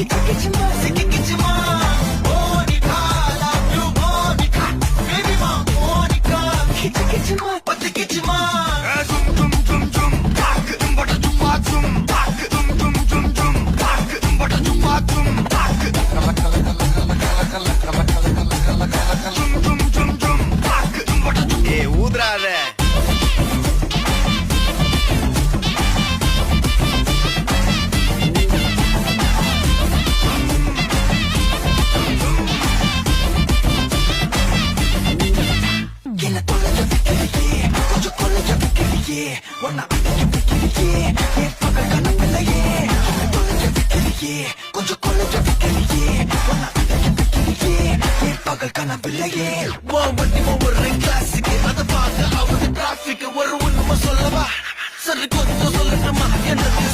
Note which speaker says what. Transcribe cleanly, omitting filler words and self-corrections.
Speaker 1: சிக்கிக்கிச்சுமா Monica love you Monica baby மா Monica கிச்சுமா பத்திக்கிச்சுமா ஜும் ஜும் ஜும் ஜும் தாக்கு தும்பட ஜும்மா ஜும் தாக்கு ஜும் ஜும் ஜும் ஜும் தாக்கு தும்பட ஜும்மா ஜும் தாக்கு ஜும் ஜும் ஜும் ஜும் தாக்கு தும்பட ஜும் ஏ ஊதுறாத ஒன்ன அடைக்க வைக்கிறியே என் பகல் கனவில்லையே தொலைஞ்ச வைக்கிறியே கொஞ்சம் கொலைஞ்ச வைக்கிறியே ஒன்ன அடைக்க வைக்கிறியே என் பகல் கனவில்லையே வண்டி ஒவ்வொரு கிளாஸுக்கு அதை பார்க்க அவரு டிராபிக் ஒரு உண்மை சொல்லவா சரி கொஞ்சம் சொல்லட்டுமா என்னது